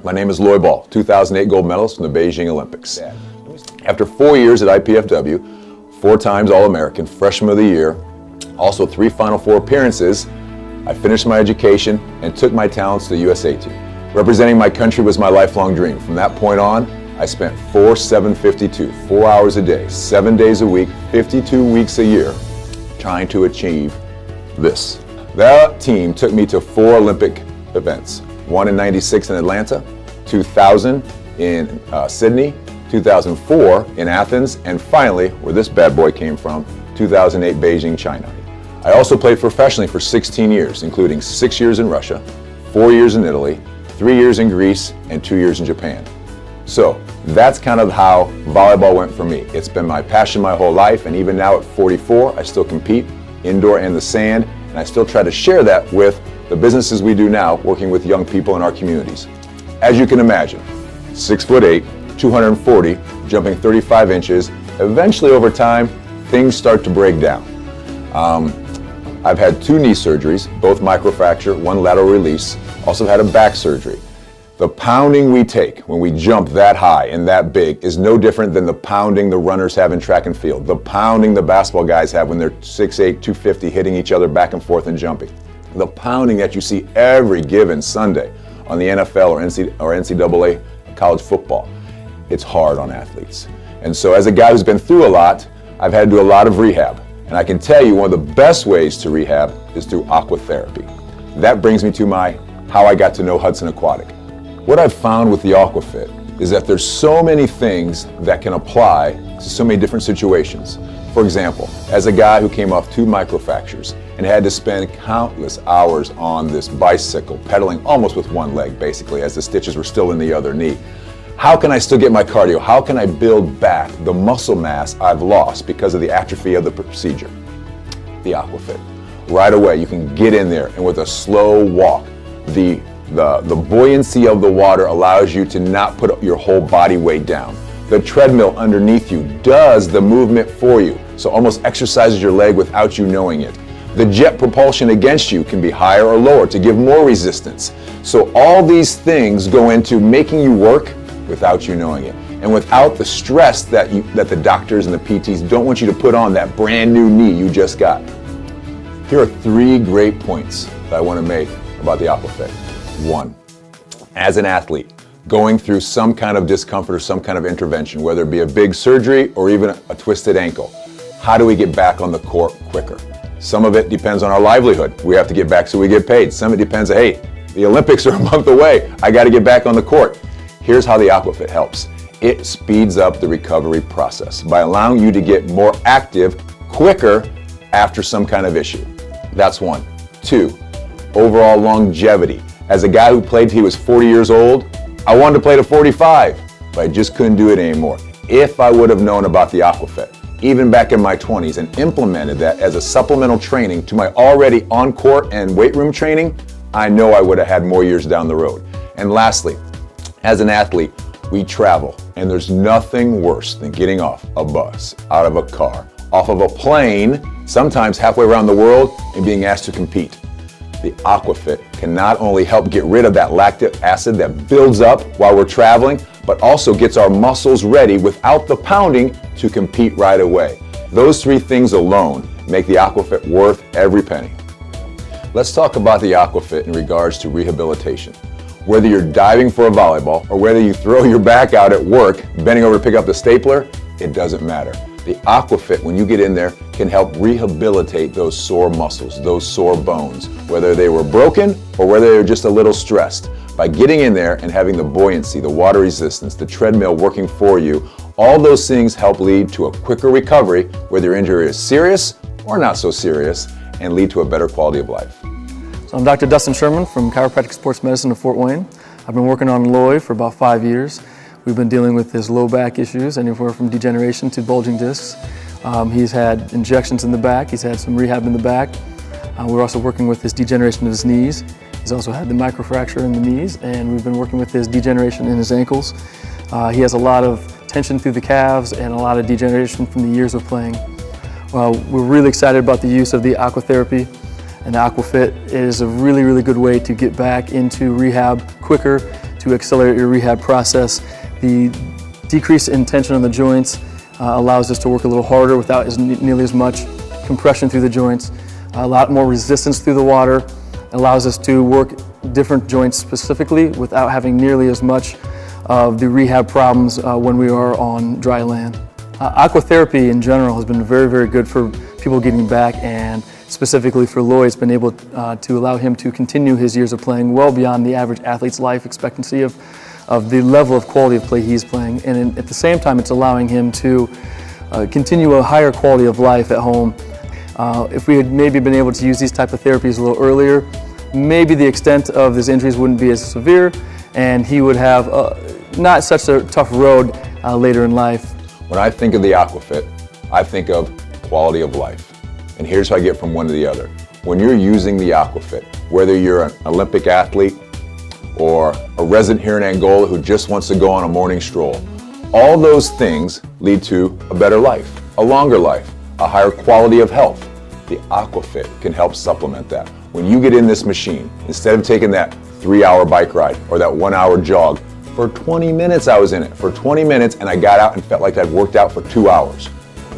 My name is Lloy Ball, 2008 gold medalist from the Beijing Olympics. After 4 years at IPFW, 4 times All-American, Freshman of the Year, also 3 Final Four appearances, I finished my education and took my talents to the USA team. Representing my country was my lifelong dream. From that point on, I spent 4/7/52, 4 hours a day, 7 days a week, 52 weeks a year, trying to achieve this. That team took me to 4 Olympic events. 1 in '96 in Atlanta, 2000 in Sydney, 2004 in Athens, and finally, where this bad boy came from, 2008 Beijing, China. I also played professionally for 16 years, including 6 years in Russia, 4 years in Italy, 3 years in Greece, and 2 years in Japan. So that's kind of how volleyball went for me. It's been my passion my whole life, and even now at 44, I still compete, indoor and the sand, and I still try to share that with the businesses we do now, working with young people in our communities. As you can imagine, 6'8", 240, jumping 35 inches, eventually over time, things start to break down. I've had 2 knee surgeries, both microfracture, 1 lateral release, also had a back surgery. The pounding we take when we jump that high and that big is no different than the pounding the runners have in track and field, the pounding the basketball guys have when they're 6'8", 250, hitting each other back and forth and jumping. The pounding that you see every given Sunday on the NFL or NCAA college football, it's hard on athletes. And so as a guy who's been through a lot, I've had to do a lot of rehab. And I can tell you one of the best ways to rehab is through Aquatic Therapy. That brings me to how I got to know Hudson Aquatic. What I've found with the Aquafit is that there's so many things that can apply to so many different situations. For example, as a guy who came off 2 microfractures and had to spend countless hours on this bicycle, pedaling almost with 1 leg basically, as the stitches were still in the other knee, how can I still get my cardio? How can I build back the muscle mass I've lost because of the atrophy of the procedure? The Aquafit. Right away, you can get in there, and with a slow walk, the buoyancy of the water allows you to not put your whole body weight down. The treadmill underneath you does the movement for you, so almost exercises your leg without you knowing it. The jet propulsion against you can be higher or lower to give more resistance. So all these things go into making you work without you knowing it, and without the stress that the doctors and the PTs don't want you to put on that brand new knee you just got. Here are 3 great points that I want to make about the Aquafit. 1, as an athlete, going through some kind of discomfort or some kind of intervention, whether it be a big surgery or even a twisted ankle, how do we get back on the court quicker? Some of it depends on our livelihood. We have to get back so we get paid. Some of it depends on, hey, the Olympics are a month away. I got to get back on the court. Here's how the Aquafit helps. It speeds up the recovery process by allowing you to get more active quicker after some kind of issue. That's 1. 2, overall longevity. As a guy who played till he was 40 years old, I wanted to play to 45, but I just couldn't do it anymore. If I would have known about the Aquafit, even back in my 20s, and implemented that as a supplemental training to my already on-court and weight room training, I know I would have had more years down the road. And lastly, as an athlete, we travel, and there's nothing worse than getting off a bus, out of a car, off of a plane, sometimes halfway around the world, and being asked to compete. The Aquafit can not only help get rid of that lactic acid that builds up while we're traveling, but also gets our muscles ready without the pounding to compete right away. Those 3 things alone make the Aquafit worth every penny. Let's talk about the Aquafit in regards to rehabilitation. Whether you're diving for a volleyball or whether you throw your back out at work, bending over to pick up the stapler, it doesn't matter. The Aquafit, when you get in there, can help rehabilitate those sore muscles, those sore bones, whether they were broken or whether they were just a little stressed. By getting in there and having the buoyancy, the water resistance, the treadmill working for you, all those things help lead to a quicker recovery, whether your injury is serious or not so serious, and lead to a better quality of life. So I'm Dr. Dustin Sherman from Chiropractic Sports Medicine of Fort Wayne. I've been working on Lloy for about 5 years. We've been dealing with his low back issues, anywhere from degeneration to bulging discs. He's had injections in the back. He's had some rehab in the back. We're also working with his degeneration of his knees. He's also had the microfracture in the knees, and we've been working with his degeneration in his ankles. He has a lot of tension through the calves and a lot of degeneration from the years of playing. We're really excited about the use of the Aquatic Therapy, and the Aquafit is a really, really good way to get back into rehab quicker, to accelerate your rehab process. The decrease in tension on the joints allows us to work a little harder without nearly as much compression through the joints, a lot more resistance through the water, allows us to work different joints specifically without having nearly as much of the rehab problems when we are on dry land. Aquatherapy in general has been very, very good for people getting back, and specifically for Lloy, it's been able to allow him to continue his years of playing well beyond the average athlete's life expectancy of the level of quality of play he's playing. And at the same time, it's allowing him to continue a higher quality of life at home. If we had maybe been able to use these type of therapies a little earlier, maybe the extent of his injuries wouldn't be as severe, and he would have not such a tough road later in life. When I think of the Aquafit, I think of quality of life. And here's how I get from one to the other. When you're using the Aquafit, whether you're an Olympic athlete or a resident here in Angola who just wants to go on a morning stroll, all those things lead to a better life, a longer life, a higher quality of health. The Aquafit can help supplement that. When you get in this machine, instead of taking that 3-hour bike ride or that 1-hour jog, for 20 minutes I was in it. For 20 minutes, and I got out and felt like I'd worked out for 2 hours.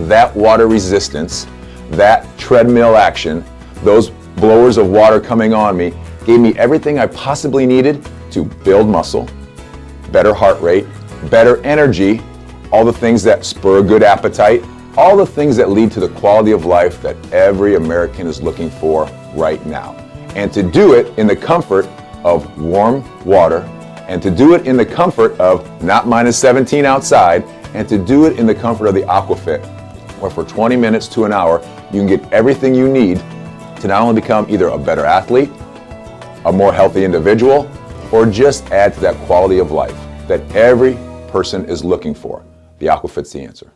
That water resistance, that treadmill action, those blowers of water coming on me gave me everything I possibly needed to build muscle, better heart rate, better energy, all the things that spur a good appetite, all the things that lead to the quality of life that every American is looking for right now. And to do it in the comfort of warm water, and to do it in the comfort of not -17 outside, and to do it in the comfort of the Aquafit, where for 20 minutes to an hour, you can get everything you need to not only become either a better athlete, a more healthy individual, or just add to that quality of life that every person is looking for. The Aquafit's the answer.